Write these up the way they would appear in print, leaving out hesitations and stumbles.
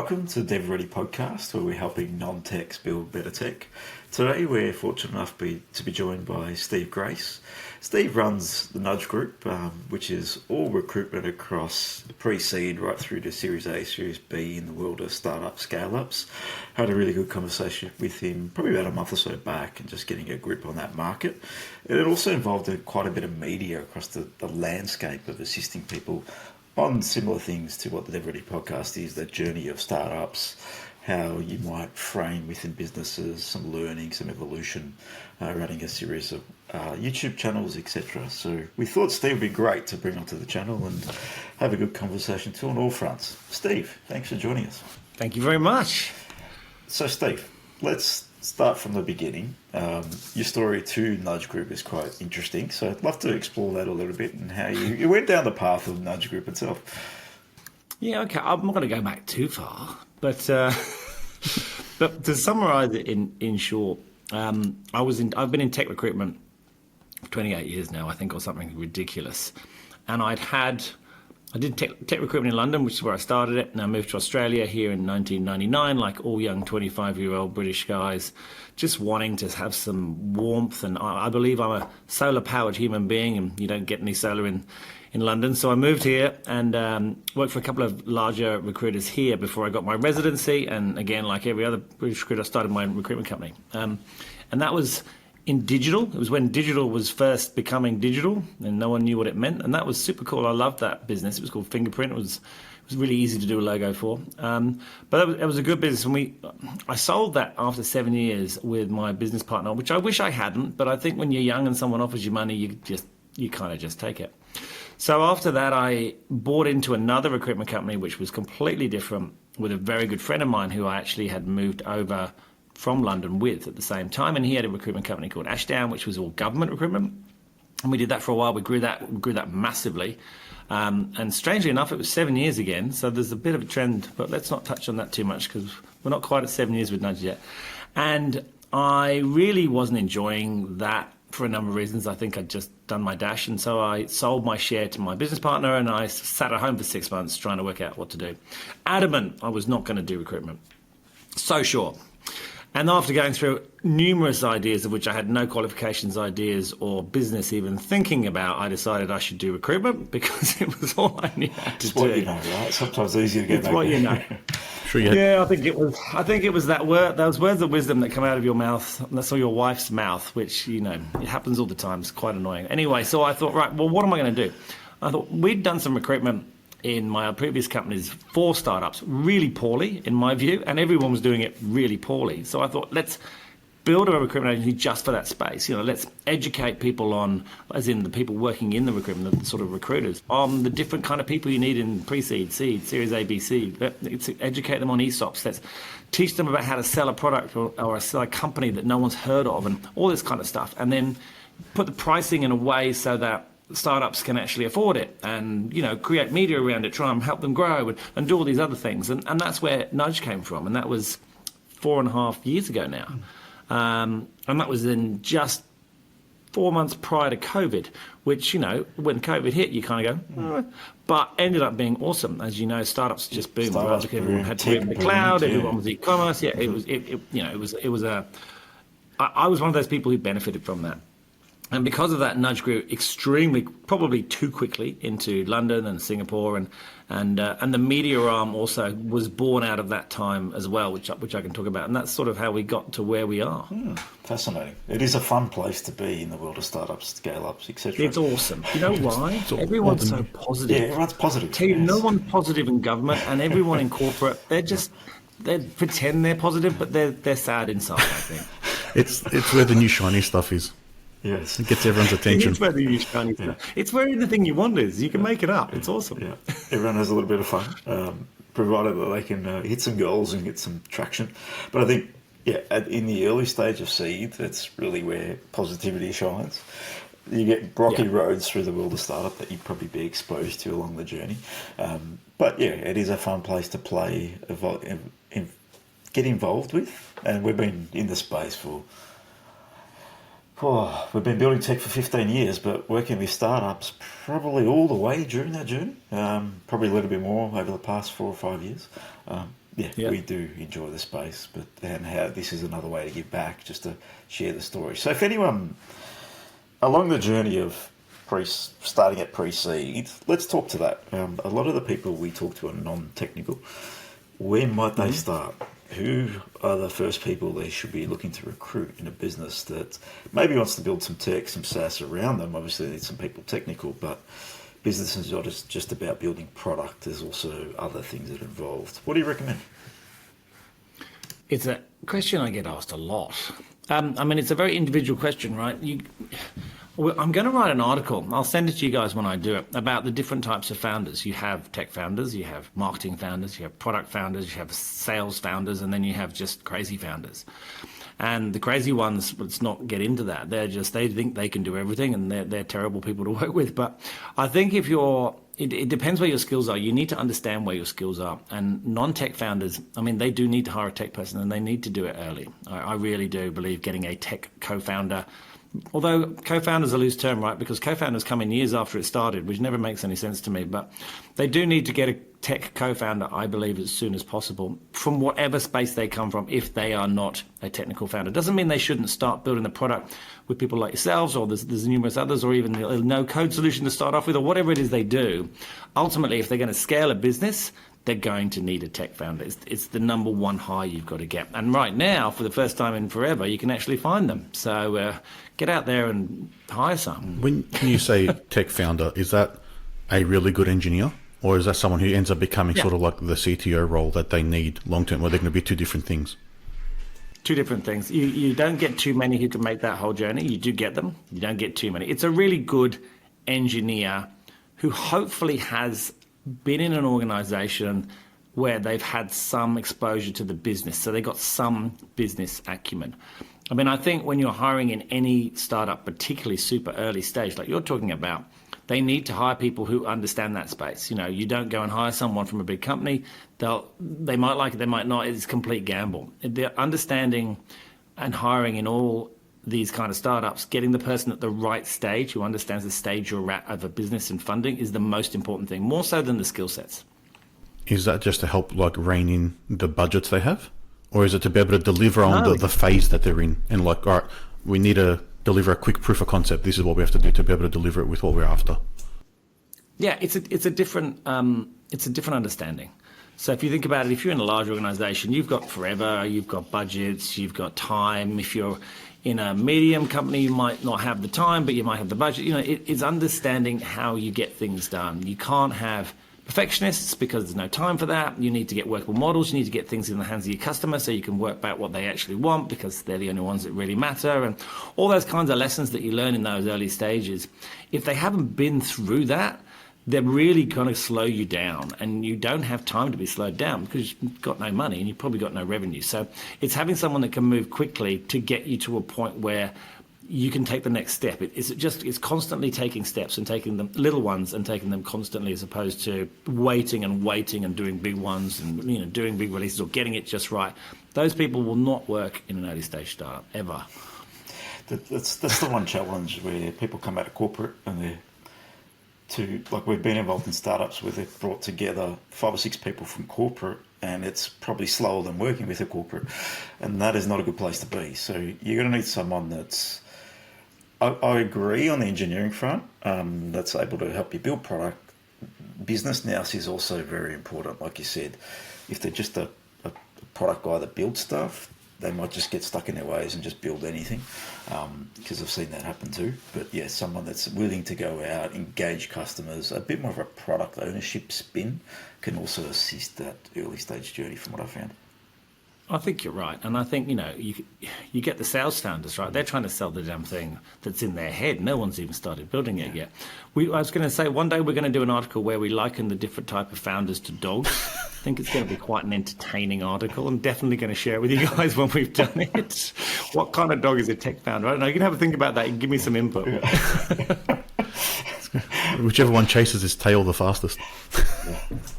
Welcome to DevReady Podcast, where we're helping non-techs build better tech. Today we're fortunate enough to be joined by Steve Grace. Steve runs the Nudge Group, which is all recruitment across pre-seed right through to Series A, Series B in the world of startup scale-ups. Had a really good conversation with him probably about a month or so back and just getting a grip on that market. It also involved quite a bit of media across the landscape of assisting people on similar things to what the DevReady Podcast is, the journey of startups, how you might frame within businesses, some learning, some evolution, running a series of YouTube channels, etc. So we thought Steve would be great to bring onto the channel and have a good conversation too on all fronts. Steve, thanks for joining us. Thank you very much. So Steve, let's start from the beginning. Your story to Nudge Group is quite interesting, so I'd love to explore that a little bit and how you went down the path of Nudge Group itself. Yeah, okay, I'm not going to go back too far, but to summarise it in short, I've been in tech recruitment for 28 years now, I think, or something ridiculous, and I did tech recruitment in London, which is where I started it, and I moved to Australia here in 1999, like all young 25-year-old British guys, just wanting to have some warmth. And I believe I'm a solar-powered human being, and you don't get any solar in London. So I moved here and worked for a couple of larger recruiters here before I got my residency. And again, like every other British recruiter, I started my recruitment company. And that was in digital. It was when digital was first becoming digital and no one knew what it meant. And that was super cool. I loved that business. It was called Fingerprint. It was really easy to do a logo for. But it was a good business. And I sold that after 7 years with my business partner, which I wish I hadn't. But I think when you're young and someone offers you money, you kind of just take it. So after that, I bought into another recruitment company, which was completely different, with a very good friend of mine who I actually had moved over from London with at the same time, and he had a recruitment company called Ashdown, which was all government recruitment, and we did that for a while. We grew that massively, and strangely enough, it was 7 years again. So there's a bit of a trend, but let's not touch on that too much because we're not quite at 7 years with Nudge yet. And I really wasn't enjoying that for a number of reasons. I think I'd just done my dash, and so I sold my share to my business partner, and I sat at home for 6 months trying to work out what to do. Adamant I was not going to do recruitment. So sure. And after going through numerous ideas, of which I had no qualifications, ideas, or business even thinking about, I decided I should do recruitment because it was all I knew how to do. It's what you know, right? Sometimes it's easier to get it's back what there. You know. Sure, yeah, I think it was that word, those words of wisdom that come out of your mouth, and that's all your wife's mouth, which, you know, it happens all the time. It's quite annoying. Anyway, so I thought, right, well, what am I going to do? I thought we'd done some recruitment in my previous companies for startups really poorly, in my view, and everyone was doing it really poorly. So I thought, let's build a recruitment agency just for that space. You know, let's educate people on, as in the people working in the recruitment, the sort of recruiters, on the different kind of people you need in pre-seed, seed, Series A, B, C. Let's educate them on ESOPs. Let's teach them about how to sell a product or sell a company that no one's heard of, and all this kind of stuff. And then put the pricing in a way so that startups can actually afford it, and, you know, create media around it, try and help them grow and do all these other things. And that's where Nudge came from, and that was 4.5 years ago now. And that was in just 4 months prior to COVID, which, you know, when COVID hit, you kind of go, but ended up being awesome. As you know, startups just boomed. Right? Everyone had to live in the cloud. Everyone was e-commerce. Yeah, it was I was one of those people who benefited from that. And because of that, Nudge grew probably too quickly into London and Singapore, and the media arm also was born out of that time as well, which I can talk about. And that's sort of how we got to where we are. Fascinating. It is a fun place to be in the world of startups, scale-ups, etc. It's awesome. You know why? Everyone's so positive. Yeah, everyone's positive. Tell you, no one's positive in government, and everyone in corporate, they pretend they're positive, but they're sad inside, I think. It's where the new shiny stuff is. Yes. It gets everyone's attention. It's where the new shiny stuff. It's where anything you want is. You can make it up. It's awesome. Yeah. Everyone has a little bit of fun, provided that they can hit some goals and get some traction. But I think, in the early stage of seed, that's really where positivity shines. You get rocky roads through the world of startup that you'd probably be exposed to along the journey. But it is a fun place to play, get involved with. And we've been in the space we've been building tech for 15 years, but working with startups probably all the way during that journey, probably a little bit more over the past 4 or 5 years. Yeah. we do enjoy the space, but and how this is another way to give back, just to share the story. So if anyone along the journey of starting at pre-seed, let's talk to that. A lot of the people we talk to are non-technical. Where might they start? Who are the first people they should be looking to recruit in a business that maybe wants to build some tech, some SaaS around them? Obviously, they need some people technical, but business is not just about building product. There's also other things that are involved. What do you recommend? It's a question I get asked a lot. It's a very individual question, right? I'm going to write an article. I'll send it to you guys when I do it, about the different types of founders. You have tech founders, you have marketing founders, you have product founders, you have sales founders, and then you have just crazy founders. And the crazy ones, let's not get into that. They think they can do everything, and they're terrible people to work with. But I think it depends where your skills are. You need to understand where your skills are. And non-tech founders, they do need to hire a tech person, and they need to do it early. I really do believe getting a tech co-founder. Although co-founders are a loose term, right? Because co-founders come in years after it started, which never makes any sense to me. But they do need to get a tech co-founder, I believe, as soon as possible, from whatever space they come from, if they are not a technical founder. Doesn't mean they shouldn't start building the product with people like yourselves, or there's numerous others, or even a no-code solution to start off with, or whatever it is they do. Ultimately, if they're going to scale a business, they're going to need a tech founder. It's the number one hire you've got to get. And right now, for the first time in forever, you can actually find them. So get out there and hire some. When you say tech founder, is that a really good engineer? Or is that someone who ends up becoming sort of like the CTO role that they need long-term, or they're going to be two different things? Two different things. You don't get too many who can make that whole journey. You do get them. You don't get too many. It's a really good engineer who hopefully has been in an organization where they've had some exposure to the business. So they got some business acumen. I think when you're hiring in any startup, particularly super early stage, like you're talking about, they need to hire people who understand that space. You don't go and hire someone from a big company. They might like it, they might not. It's a complete gamble. The understanding and hiring in all these kind of startups, getting the person at the right stage who understands the stage you're at of a business and funding is the most important thing, more so than the skill sets. Is that just to help rein in the budgets they have? Or is it to be able to deliver on the phase that they're in? And all right, we need to deliver a quick proof of concept. This is what we have to do to be able to deliver it with what we're after. Yeah, it's a different understanding. So if you think about it, if you're in a large organization, you've got forever, you've got budgets, you've got time. If you're in a medium company, you might not have the time, but you might have the budget. It's understanding how you get things done. You can't have perfectionists because there's no time for that. You need to get workable models. You need to get things in the hands of your customer so you can work out what they actually want, because they're the only ones that really matter. And all those kinds of lessons that you learn in those early stages, if they haven't been through that, they're really going to slow you down, and you don't have time to be slowed down because you've got no money and you've probably got no revenue. So it's having someone that can move quickly to get you to a point where you can take the next step. It's constantly taking steps and taking them little ones and taking them constantly, as opposed to waiting and doing big ones and doing big releases or getting it just right. Those people will not work in an early stage startup ever. That's the one challenge where people come out of corporate and we've been involved in startups where they've brought together 5 or 6 people from corporate, and it's probably slower than working with a corporate, and that is not a good place to be. So you're going to need someone that's, I agree on the engineering front, that's able to help you build product. Business now is also very important. Like you said, if they're just a product guy that builds stuff, they might just get stuck in their ways and just build anything, because I've seen that happen too. But yeah, someone that's willing to go out, engage customers, a bit more of a product ownership spin can also assist that early stage journey, from what I found. I think you're right. And I think, you get the sales founders, right? They're trying to sell the damn thing that's in their head. No one's even started building it yet. I was going to say, one day we're going to do an article where we liken the different type of founders to dogs. I think it's going to be quite an entertaining article. I'm definitely going to share it with you guys when we've done it. What kind of dog is a tech founder? I don't know. You can have a think about that and give me some input. Whichever one chases his tail the fastest.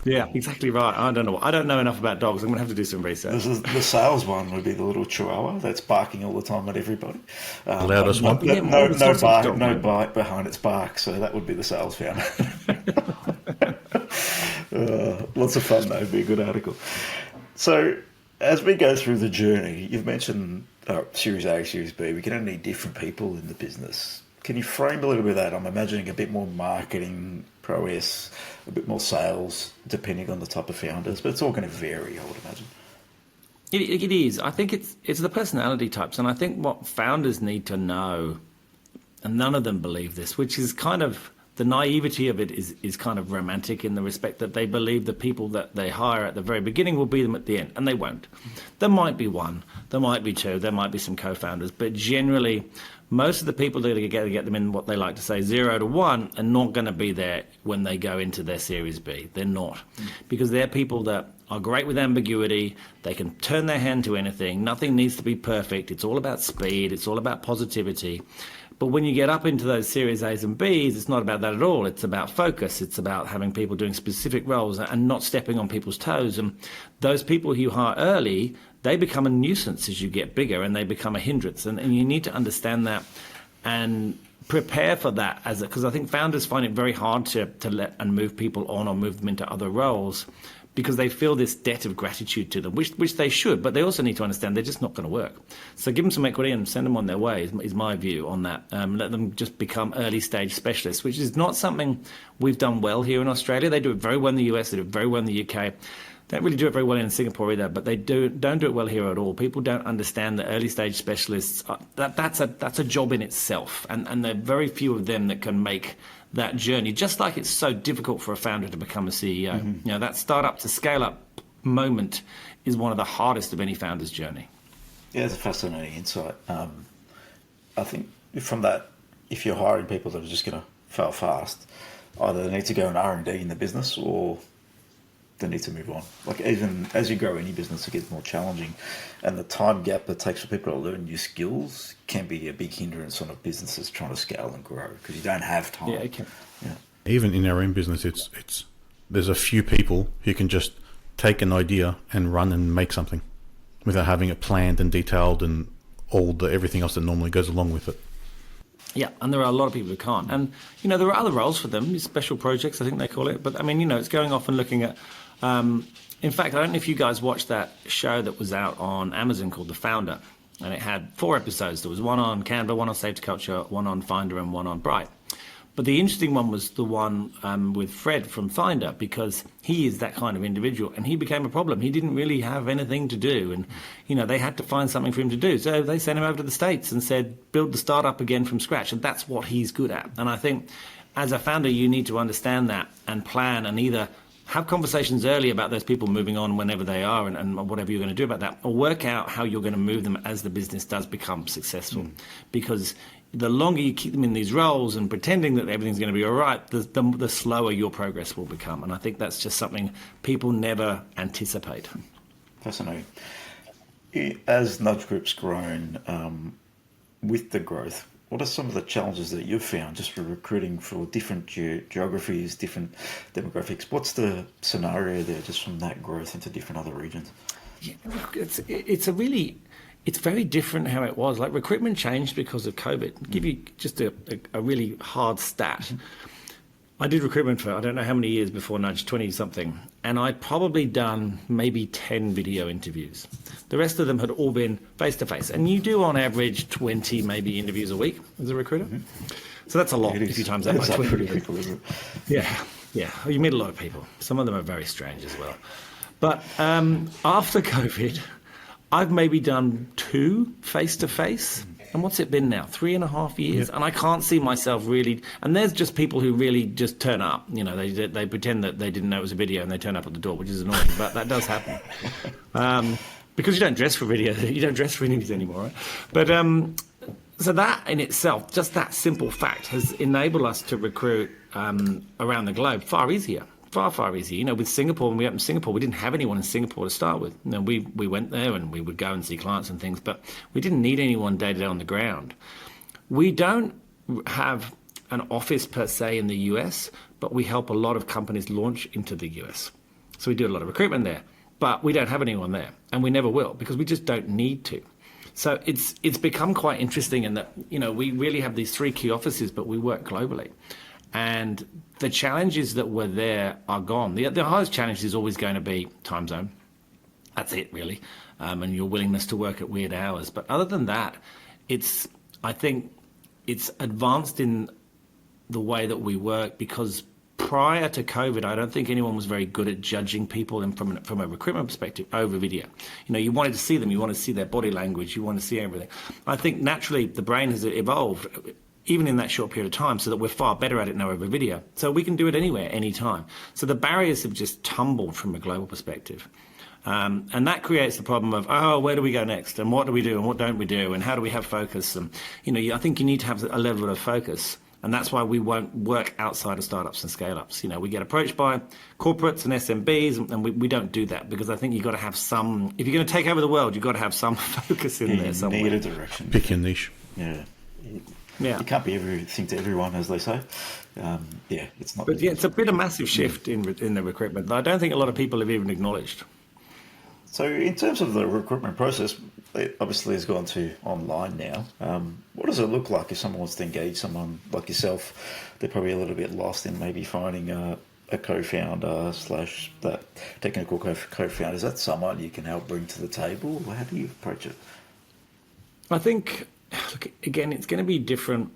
Yeah, exactly right. I don't know. I don't know enough about dogs. I'm going to have to do some research. The sales one would be the little chihuahua that's barking all the time at everybody. The loudest one. No bite behind its bark, so that would be the sales founder. Lots of fun, though. It'd be a good article. So, as we go through the journey, you've mentioned Series A, Series B. We can only need different people in the business. Can you frame a little bit of that? I'm imagining a bit more marketing prowess, a bit more sales, depending on the type of founders, but it's all going to vary, I would imagine. It is. I think it's the personality types, and I think what founders need to know, and none of them believe this, which is kind of the naivety of it is kind of romantic in the respect that they believe the people that they hire at the very beginning will be them at the end, and they won't. There might be one, there might be two, there might be some co-founders, but generally most of the people that are going to get them in what they like to say 0 to 1 are not going to be there when they go into their Series B. They're not. Because they're people that are great with ambiguity. They can turn their hand to anything. Nothing needs to be perfect. It's all about speed. It's all about positivity. But when you get up into those Series A's and B's, it's not about that at all. It's about focus. It's about having people doing specific roles and not stepping on people's toes. And those people who you hire early, they become a nuisance as you get bigger, and they become a hindrance. And you need to understand that and prepare for that, because I think founders find it very hard to let and move people on or move them into other roles, because they feel this debt of gratitude to them, which they should, but they also need to understand they're just not going to work. So give them some equity and send them on their way is my view on that. Let them just become early stage specialists, which is not something we've done well here in Australia. They do it very well in the US, they do it very well in the UK. They don't really do it very well in Singapore either, but they don't do it well here at all. People don't understand that early stage specialists, that's a job in itself, and there are very few of them that can make that journey, just like it's so difficult for a founder to become a CEO. Mm-hmm. You know, that startup to scale up moment is one of the hardest of any founder's journey. Yeah, it's a fascinating insight. I think from that, if you're hiring people that are just going to fail fast, either they need to go in R&D in the business or they need to move on. Like, even as you grow any business, it gets more challenging, and the time gap it takes for people to learn new skills can be a big hindrance on a business trying to scale and grow, because you don't have time. Yeah, it can. Yeah. Even in our own business, it's there's a few people who can just take an idea and run and make something without having it planned and detailed and everything else that normally goes along with it. Yeah, and there are a lot of people who can't. And, you know, there are other roles for them, special projects, I think they call it. But, I mean, you know, it's going off and looking at... in fact, I don't know if you guys watched that show that was out on Amazon called The Founder. And it had 4 episodes. There was one on Canva, one on Safety Culture, one on Finder, and one on Bright. But the interesting one was the one with Fred from Finder, because he is that kind of individual, and he became a problem. He didn't really have anything to do, and, you know, they had to find something for him to do. So they sent him over to the States and said, build the startup again from scratch, and that's what he's good at. And I think as a founder, you need to understand that and plan, and either have conversations early about those people moving on whenever they are, and whatever you're going to do about that, or work out how you're going to move them as the business does become successful. Because the longer you keep them in these roles and pretending that everything's going to be all right, the slower your progress will become. And I think that's just something people never anticipate. Fascinating. As Nudge Group's grown, with the growth, what are some of the challenges that you've found just for recruiting for different geographies, different demographics? What's the scenario there just from that growth into different other regions? Yeah, it's very different how it was. Like, recruitment changed because of COVID. I'll give you just a really hard stat. I did recruitment for I don't know how many years before Nudge, 20-something, and I'd probably done maybe 10 video interviews. The rest of them had all been face-to-face. And you do, on average, 20 maybe interviews a week as a recruiter. Mm-hmm. So that's a lot if you times that by 20 people, isn't it? Yeah. You meet a lot of people. Some of them are very strange as well. But after COVID, I've maybe done 2 face-to-face. And what's it been now? 3.5 years? Yep. And I can't see myself really... And there's just people who really just turn up. You know, they pretend that they didn't know it was a video and they turn up at the door, which is annoying, but that does happen. Because you don't dress for video. You don't dress for interviews anymore, right? But so that in itself, just that simple fact, has enabled us to recruit around the globe far easier. Far easier. You know, with Singapore, when we opened Singapore, we didn't have anyone in Singapore to start with. You know, we went there and we would go and see clients and things, but we didn't need anyone day-to-day on the ground. We don't have an office per se in the US, but we help a lot of companies launch into the US. So we do a lot of recruitment there, but we don't have anyone there, and we never will, because we just don't need to. So it's become quite interesting in that, you know, we really have these 3 key offices, but we work globally. And the challenges that were there are gone. The hardest challenge is always going to be time zone. That's it, really. And your willingness to work at weird hours. But other than that, I think it's advanced in the way that we work, because prior to COVID, I don't think anyone was very good at judging people from a recruitment perspective over video. You wanted to see them, you wanted to see their body language, you want to see everything. I think naturally the brain has evolved, even in that short period of time, so that we're far better at it now over video. So we can do it anywhere, anytime. So the barriers have just tumbled from a global perspective. And that creates the problem of, where do we go next? And what do we do? And what don't we do? And how do we have focus? And, I think you need to have a level of focus. And that's why we won't work outside of startups and scale-ups. We get approached by corporates and SMBs, and we don't do that, because I think you've got to have some, if you're going to take over the world, you've got to have some focus in there somewhere. You need a direction. Pick your niche. Yeah. Yeah. You can't be everything to everyone, as they say. It's not. But it's a bit of massive shift in the recruitment that I don't think a lot of people have even acknowledged. So in terms of the recruitment process, it obviously has gone to online now. What does it look like if someone wants to engage someone like yourself? They're probably a little bit lost in maybe finding a co-founder / that technical co-founder. Is that someone you can help bring to the table? How do you approach it? I think, look, again, it's going to be different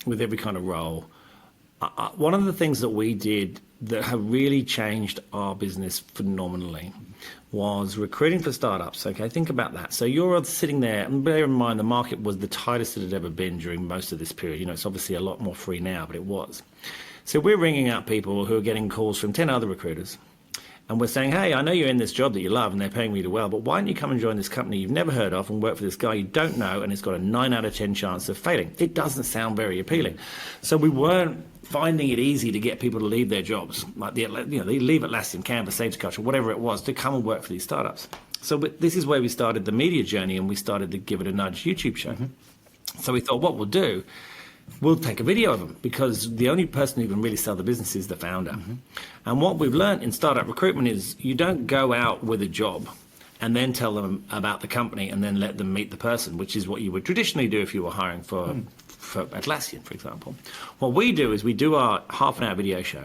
with every kind of role. One of the things that we did that have really changed our business phenomenally was recruiting for startups. Okay, think about that. So you're sitting there, and bear in mind the market was the tightest it had ever been during most of this period. It's obviously a lot more free now, but it was. So we're ringing up people who are getting calls from 10 other recruiters. And we're saying, hey, I know you're in this job that you love and they're paying really well, but why don't you come and join this company you've never heard of and work for this guy you don't know, and it's got a 9 out of 10 chance of failing? It doesn't sound very appealing. So we weren't finding it easy to get people to leave their jobs, like they leave Atlassian, Canvas, Sage Culture, whatever it was, to come and work for these startups. So this is where we started the media journey, and we started the Give It a Nudge YouTube show. Mm-hmm. So we thought, what we'll do, we'll take a video of them, because the only person who can really sell the business is the founder. Mm-hmm. And what we've learned in startup recruitment is you don't go out with a job and then tell them about the company and then let them meet the person, which is what you would traditionally do if you were hiring for Atlassian, for example. What we do is we do our half-an-hour video show,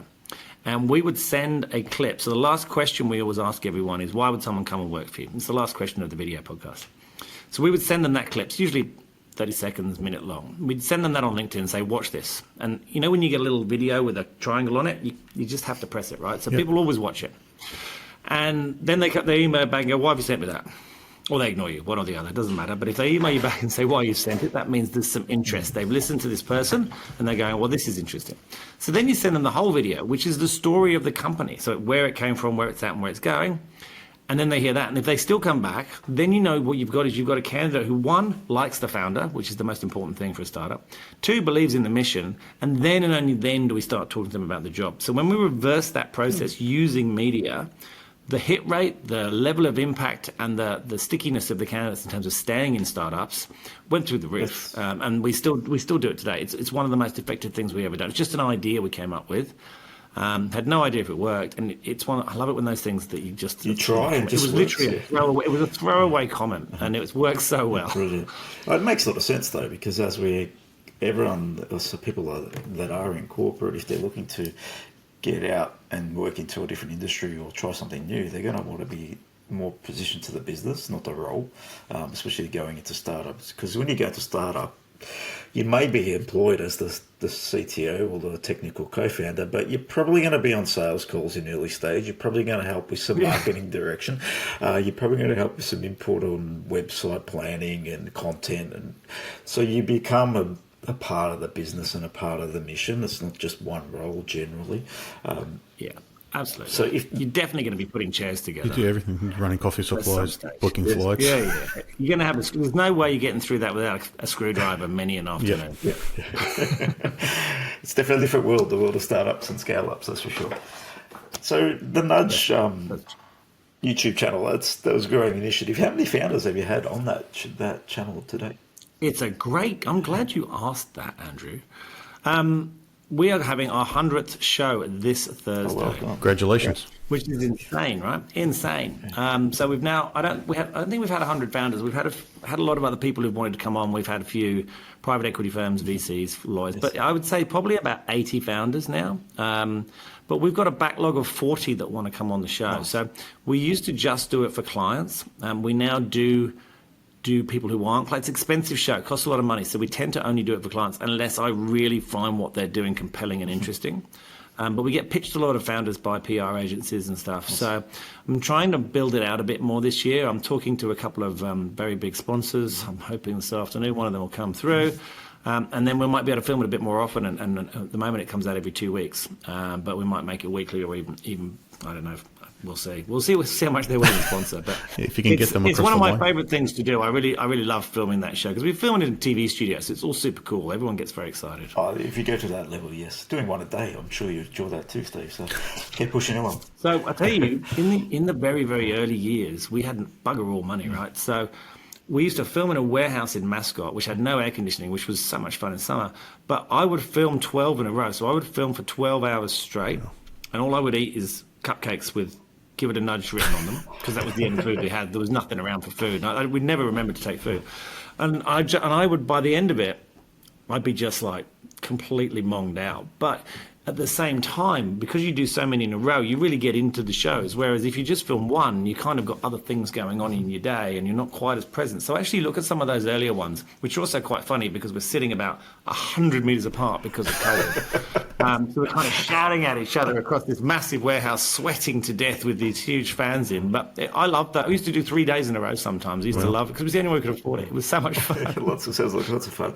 and we would send a clip. So the last question we always ask everyone is, why would someone come and work for you? It's the last question of the video podcast. So we would send them that clip. It's usually 30 seconds, minute long. We'd send them that on LinkedIn and say, watch this. And when you get a little video with a triangle on it, you just have to press it, right? So people always watch it. And then they email back and go, why have you sent me that? Or they ignore you, one or the other, it doesn't matter. But if they email you back and say why you sent it, that means there's some interest. They've listened to this person and they're going, well, this is interesting. So then you send them the whole video, which is the story of the company. So where it came from, where it's at, and where it's going. And then they hear that. And if they still come back, then what you've got is you've got a candidate who, 1, likes the founder, which is the most important thing for a startup, 2, believes in the mission, and then and only then do we start talking to them about the job. So when we reverse that process using media, the hit rate, the level of impact, and the stickiness of the candidates in terms of staying in startups went through the roof. Yes. And we still do it today. It's one of the most effective things we ever done. It's just an idea we came up with. Had no idea if it worked, and I love it when those things that you try and just it was literally a throwaway comment, and it worked so well. Brilliant. Well, it makes a lot of sense though, because as people that are in corporate, if they're looking to get out and work into a different industry or try something new, they're going to want to be more positioned to the business, not the role, especially going into startups. Because when you go into startup, you may be employed as the CTO or the technical co-founder, but you're probably going to be on sales calls in early stage. You're probably going to help with some marketing direction. You're probably going to help with some input on website planning and content. And so you become a part of the business and a part of the mission. It's not just one role generally. Absolutely. So you're definitely going to be putting chairs together. You do everything, running coffee supplies, booking flights. Yeah. You're going to have there's no way you're getting through that without a screwdriver many an afternoon. Yeah. It's definitely a different world, the world of startups and scale-ups, that's for sure. So the Nudge YouTube channel, that was a growing initiative. How many founders have you had on that channel today? I'm glad you asked that, Andrew. we are having our 100th show this Thursday. Oh, welcome. Congratulations. Which is insane, right? Insane. So we've now, I don't think we've had 100 founders. We've had a lot of other people who've wanted to come on. We've had a few private equity firms, VCs, lawyers, but I would say probably about 80 founders now. But we've got a backlog of 40 that want to come on the show. Nice. So we used to just do it for clients. We now do people who aren't clients. It's an expensive show. It costs a lot of money. So we tend to only do it for clients unless I really find what they're doing compelling and interesting. But we get pitched a lot of founders by PR agencies and stuff. So I'm trying to build it out a bit more this year. I'm talking to a couple of very big sponsors. I'm hoping this afternoon one of them will come through. And then we might be able to film it a bit more often. And at the moment it comes out every 2 weeks. But we might make it weekly or even I don't know. We'll see. We'll see how much they're willing to sponsor. But if you can get them across it's one of the my line. favourite things to do. I really love filming that show because we film it in TV studios. So it's all super cool. Everyone gets very excited. Oh, if you go to that level, yes. Doing one a day, I'm sure you enjoy that too, Steve. So keep pushing it on. So I tell you, in the very, very early years, we hadn't bugger all money, right? So we used to film in a warehouse in Mascot, which had no air conditioning, which was so much fun in summer. But I would film 12 in a row. So I would film for 12 hours straight, and all I would eat is cupcakes with "Give it a nudge" written on them, because that was the only food we had. There was nothing around for food. We'd never remembered to take food. And I would, by the end of it, I'd be just like completely monged out. But at the same time, because you do so many in a row, you really get into the shows. Whereas if you just film one, you kind of got other things going on in your day and you're not quite as present. So actually look at some of those earlier ones, which are also quite funny because we're sitting about 100 meters apart because of COVID. So we're kind of shouting at each other across this massive warehouse, sweating to death with these huge fans in. But I loved that. I used to do 3 days in a row sometimes. I used to love it because it was the only way we could afford it. It was so much fun. Sounds like lots of fun.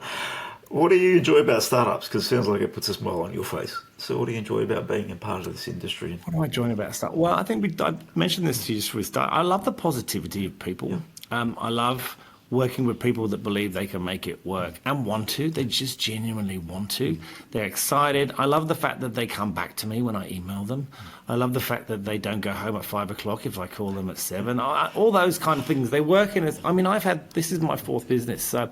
What do you enjoy about startups? Because it sounds like it puts a smile on your face. So what do you enjoy about being a part of this industry? What do I enjoy about startups? Well, I think I mentioned this to you just before we start. I love the positivity of people. Yeah. I love working with people that believe they can make it work and want to. They just genuinely want to. They're excited. I love the fact that they come back to me when I email them. I love the fact that they don't go home at 5 o'clock if I call them at 7. All those kind of things. They work in it. I mean, this is my 4th business. So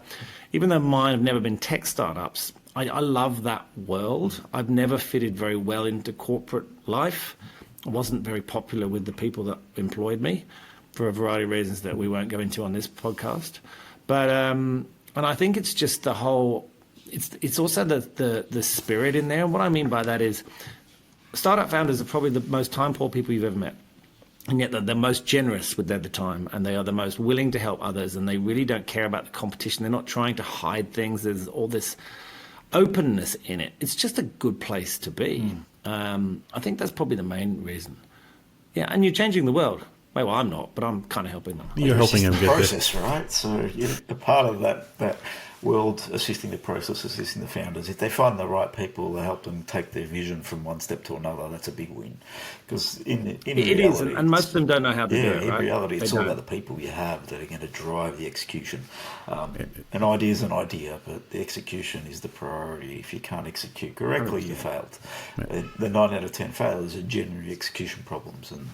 even though mine have never been tech startups, I love that world. I've never fitted very well into corporate life. I wasn't very popular with the people that employed me, for a variety of reasons that we won't go into on this podcast. But and I think it's just the whole, it's also the spirit in there. And what I mean by that is startup founders are probably the most time poor people you've ever met. And yet they're the most generous with their time, and they are the most willing to help others, and they really don't care about the competition. They're not trying to hide things. There's all this openness in it. It's just a good place to be. I think that's probably the main reason. Yeah, and you're changing the world. Well, I'm not, but I'm kind of helping them. You're helping them the get process, right? So you're a part of that world, assisting the process, assisting the founders. If they find the right people to help them take their vision from one step to another, that's a big win. Because it reality, is, and most of them don't know how to do it. Yeah, in right? reality, it's all about the people you have that are going to drive the execution. An idea is an idea, but the execution is the priority. If you can't execute correctly, you failed. The 9 out of 10 failures are generally execution problems, and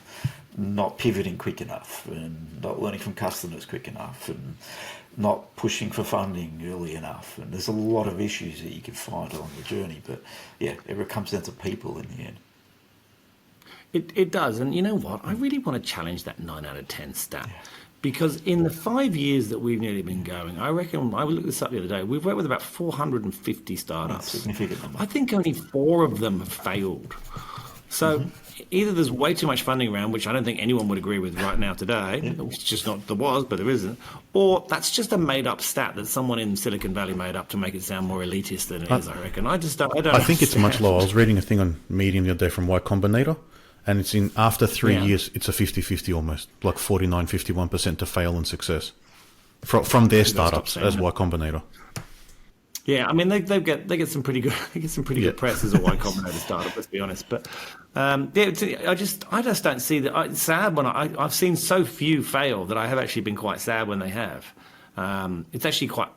not pivoting quick enough, and not learning from customers quick enough, and not pushing for funding early enough. And there's a lot of issues that you can find along the journey. But yeah, it comes down to people in the end. It does. And you know what? I really want to challenge that 9 out of 10 stat. Because in the 5 years that we've nearly been going, I reckon, I looked this up the other day, we've worked with about 450 startups. That's significant number. I think only 4 of them have failed. So either there's way too much funding around, which I don't think anyone would agree with right now today. It's just not, there was, but there isn't. Or that's just a made-up stat that someone in Silicon Valley made up to make it sound more elitist than it is, I reckon. I think it's much lower. I was reading a thing on Medium the other day from Y Combinator, and it's after 3 years, it's a 50-50 almost, like 49-51% to fail and success from their startups as Y Combinator. Yeah, I mean they get some pretty good press as a Y Combinator startup. Let's be honest, but I just don't see that. It's sad when I've seen so few fail that I have actually been quite sad when they have. It's actually quite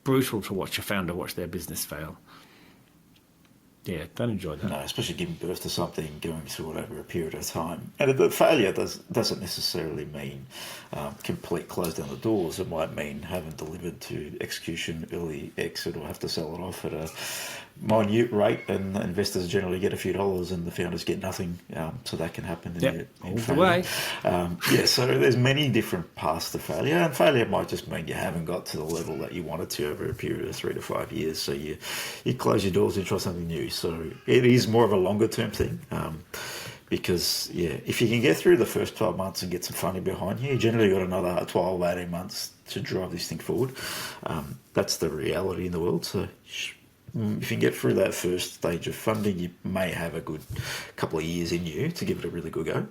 brutal to watch a founder watch their business fail. Yeah, don't enjoy that. No, especially giving birth to something, going through it over a period of time. And the failure doesn't necessarily mean complete close down the doors. It might mean haven't delivered to execution, early exit, or have to sell it off at a minute rate, and investors generally get a few dollars and the founders get nothing. So that can happen in all the way. So there's many different paths to failure, and failure might just mean you haven't got to the level that you wanted to over a period of 3 to 5 years. So you close your doors and try something new. So it is more of a longer term thing. Because, if you can get through the first 12 months and get some funding behind you, you generally got another 12, 18 months to drive this thing forward. That's the reality in the world. So if you can get through that first stage of funding, you may have a good couple of years in you to give it a really good go.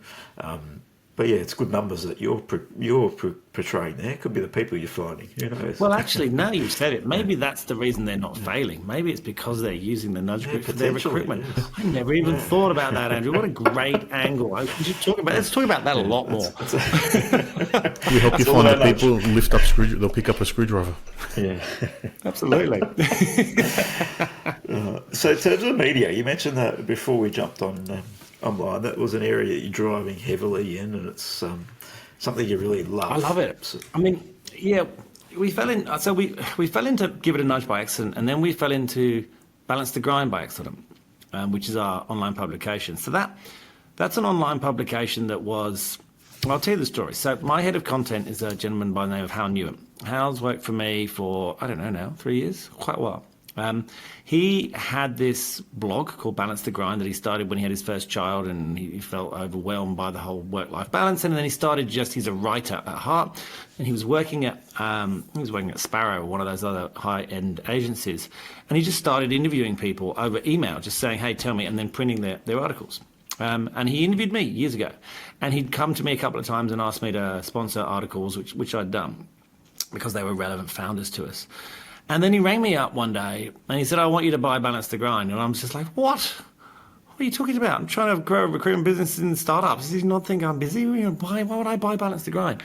But it's good numbers that you're portraying there. Could be the people you're finding. Who knows? Well, actually, now you've said it, maybe that's the reason they're not failing. Maybe it's because they're using the nudge group for their recruitment. Yes. I never even thought about that, Andrew. What a great angle. Let's talk about that a lot more. We hope you find that people lift up they'll pick up a screwdriver. Yeah, absolutely. So in terms of media, you mentioned that before we jumped on online. That was an area that you're driving heavily in, and it's something you really love. I love it. I mean, we fell in. So we fell into Give It a Nudge by accident, and then we fell into Balance the Grind by accident, which is our online publication. So that's an online publication that was. I'll tell you the story. So my head of content is a gentleman by the name of Hal Newham. Hal's worked for me for, I don't know now, 3 years, quite a while. He had this blog called Balance the Grind that he started when he had his first child, and he felt overwhelmed by the whole work-life balance. And then he started he's a writer at heart, and he was working at Sparrow, one of those other high-end agencies, and he just started interviewing people over email, just saying, hey, tell me, and then printing their articles. And he interviewed me years ago, and he'd come to me a couple of times and asked me to sponsor articles, which I'd done because they were relevant founders to us. And then he rang me up one day and he said, I want you to buy Balance the Grind. And I'm just like, what? What are you talking about? I'm trying to grow a recruitment business in startups. Does he not think I'm busy? Why would I buy Balance the Grind?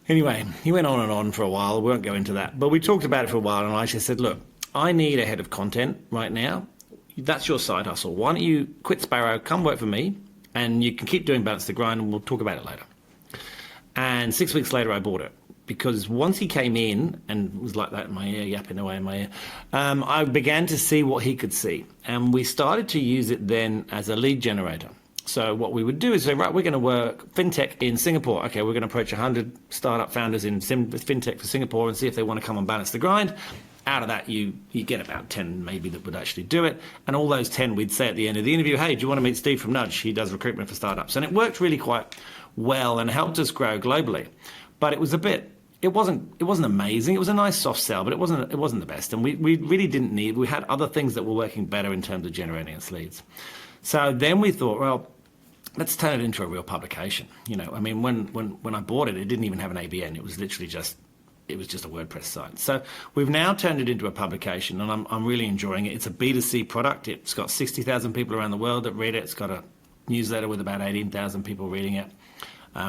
Anyway, he went on and on for a while. We won't go into that. But we talked about it for a while, and I just said, look, I need a head of content right now. That's your side hustle. Why don't you quit Sparrow, come work for me, and you can keep doing Balance the Grind, and we'll talk about it later. And 6 weeks later, I bought it. Because once he came in and was like that in my ear, yapping away in my ear, I began to see what he could see. And we started to use it then as a lead generator. So what we would do is say, right, we're going to work fintech in Singapore. Okay, we're going to approach 100 startup founders in fintech for Singapore and see if they want to come and Balance the Grind. Out of that, you get about 10 maybe that would actually do it. And all those 10, we'd say at the end of the interview, hey, do you want to meet Steve from Nudge? He does recruitment for startups. And it worked really quite well and helped us grow globally. But it was it wasn't amazing. It was a nice soft sell, but it wasn't the best. And we really didn't need. We had other things that were working better in terms of generating us leads. So then we thought, well, let's turn it into a real publication. I mean, when I bought it, it didn't even have an ABN. It was literally just a WordPress site. So we've now turned it into a publication, and I'm really enjoying it. It's a B2C product. It's got 60,000 people around the world that read it. It's got a newsletter with about 18,000 people reading it.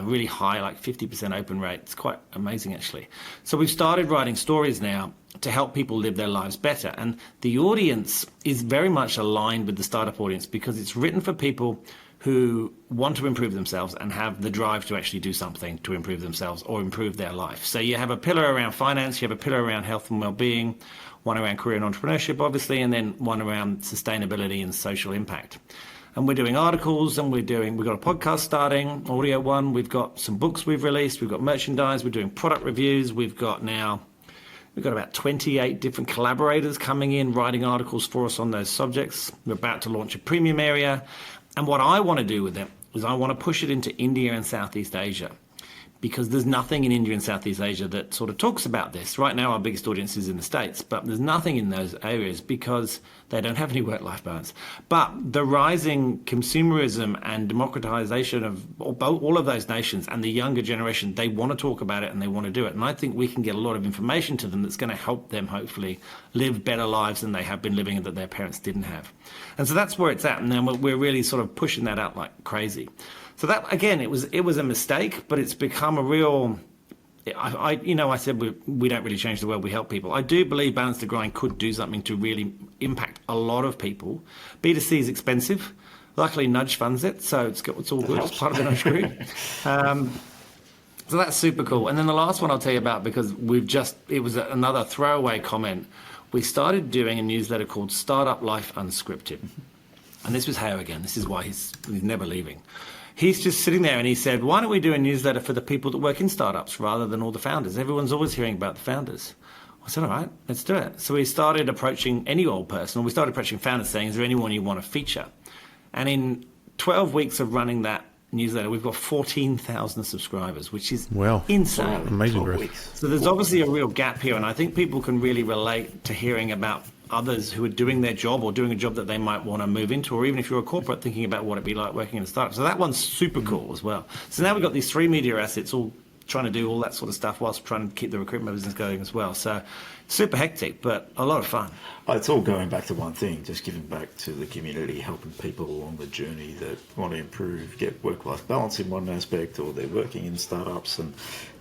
Really high, like 50% open rate. It's quite amazing, actually. So we've started writing stories now to help people live their lives better. And the audience is very much aligned with the startup audience because it's written for people who want to improve themselves and have the drive to actually do something to improve themselves or improve their life. So you have a pillar around finance, you have a pillar around health and well-being, one around career and entrepreneurship, obviously, and then one around sustainability and social impact. And we're doing articles, and we've got a podcast starting, audio one. We've got some books we've released. We've got merchandise. We're doing product reviews. We've got about 28 different collaborators coming in, writing articles for us on those subjects. We're about to launch a premium area. And what I want to do with it is I want to push it into India and Southeast Asia, because there's nothing in India and Southeast Asia that sort of talks about this. Right now, our biggest audience is in the States, but there's nothing in those areas because they don't have any work-life balance. But the rising consumerism and democratization of all of those nations and the younger generation, they want to talk about it and they want to do it. And I think we can get a lot of information to them that's going to help them hopefully live better lives than they have been living and that their parents didn't have. And so that's where it's at. And then we're really sort of pushing that out like crazy. So that, again, it was a mistake, but it's become a real. I said we don't really change the world, we help people. I do believe Balance the Grind could do something to really impact a lot of people. B2C is expensive. Luckily, Nudge funds it, so it's all good. It's part of the Nudge group. So that's super cool. And then the last one I'll tell you about, because it was another throwaway comment, we started doing a newsletter called Startup Life Unscripted. And this was Hao again. This is why he's never leaving. He's just sitting there and he said, why don't we do a newsletter for the people that work in startups rather than all the founders? Everyone's always hearing about the founders. I said, all right, let's do it. So we started approaching any old person, or we started approaching founders saying, is there anyone you want to feature? And in 12 weeks of running that newsletter, we've got 14,000 subscribers, which is insane. Wow, amazing growth. So there's obviously a real gap here, and I think people can really relate to hearing about others who are doing their job or doing a job that they might want to move into, or even if you're a corporate, thinking about what it'd be like working in a startup. So that one's super cool as well. So now we've got these 3 media assets all trying to do all that sort of stuff whilst trying to keep the recruitment business going as well. So super hectic, but a lot of fun. It's all going back to one thing, just giving back to the community, helping people along the journey that want to improve, get work-life balance in one aspect, or they're working in startups, and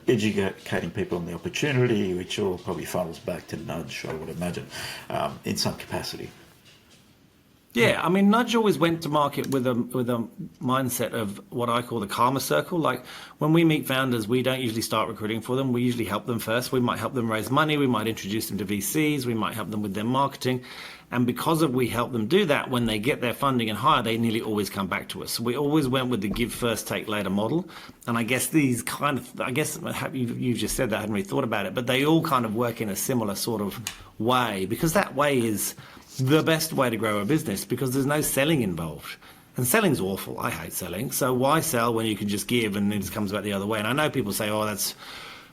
educating people on the opportunity, which all probably funnels back to Nudge, I would imagine, in some capacity. Yeah, I mean, Nudge always went to market with a mindset of what I call the karma circle. Like, when we meet founders, we don't usually start recruiting for them. We usually help them first. We might help them raise money. We might introduce them to VCs. We might help them with their marketing. And because we help them do that, when they get their funding and hire, they nearly always come back to us. So we always went with the give first, take later model. And I guess these kind of, you've just said that, I hadn't really thought about it, but they all kind of work in a similar sort of way, because that way is the best way to grow a business, because there's no selling involved. And selling's awful. I hate selling. So why sell when you can just give and it just comes back the other way? And I know people say,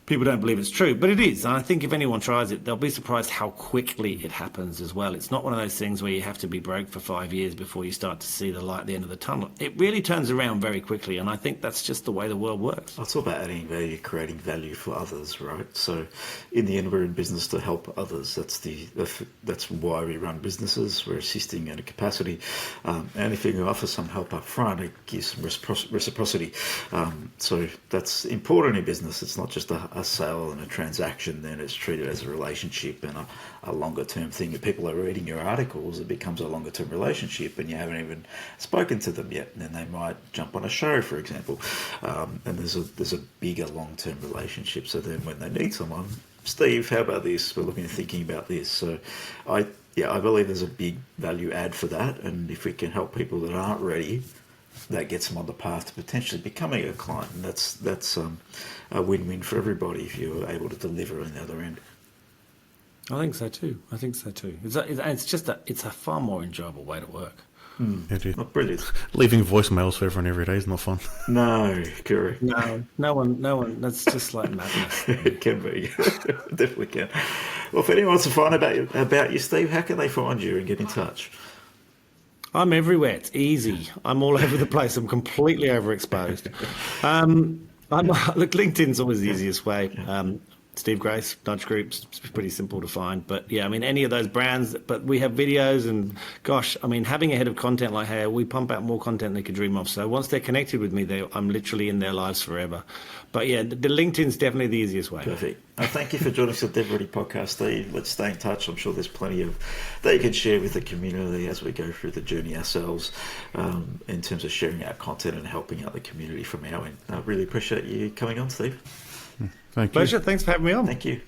people don't believe it's true, but it is. And I think if anyone tries it, they'll be surprised how quickly it happens as well. It's not one of those things where you have to be broke for 5 years before you start to see the light at the end of the tunnel. It really turns around very quickly, and I think that's just the way the world works. It's all about adding value, creating value for others, right? So in the end, we're in business to help others. That's why we run businesses. We're assisting in a capacity. And if you can offer some help up front, it gives some reciprocity. So that's important in business. It's not just a sale and a transaction, then it's treated as a relationship and a longer term thing. If people are reading your articles, it becomes a longer term relationship and you haven't even spoken to them yet, and then they might jump on a show, for example, and there's a bigger long term relationship. So then when they need someone, Steve, how about this? We're looking at thinking about this. So I believe there's a big value add for that, and if we can help people that aren't ready, that gets them on the path to potentially becoming a client, and that's a win-win for everybody if you're able to deliver on the other end. I think so too. It's a far more enjoyable way to work. Oh, brilliant. Leaving voicemails for everyone every day is not fun. No, correct. No one. That's just like madness. It can be. Definitely can. Well, if anyone wants to find about you, Steve, how can they find you and get in touch? I'm everywhere. It's easy. I'm all over the place. I'm completely overexposed. Look, LinkedIn's always the easiest way. Steve Grace, Nudge Groups, it's pretty simple to find. But yeah, I mean, any of those brands, but we have videos and gosh, I mean, having a head of content like Hao, we pump out more content than they could dream of. So once they're connected with me, I'm literally in their lives forever. But yeah, the LinkedIn's definitely the easiest way. Perfect. Thank you for joining us at DevReady Podcast, Steve. Let's stay in touch. I'm sure there's plenty of that you can share with the community as we go through the journey ourselves, in terms of sharing our content and helping out the community from our end. I really appreciate you coming on, Steve. Thank you. Pleasure. Thanks for having me on. Thank you.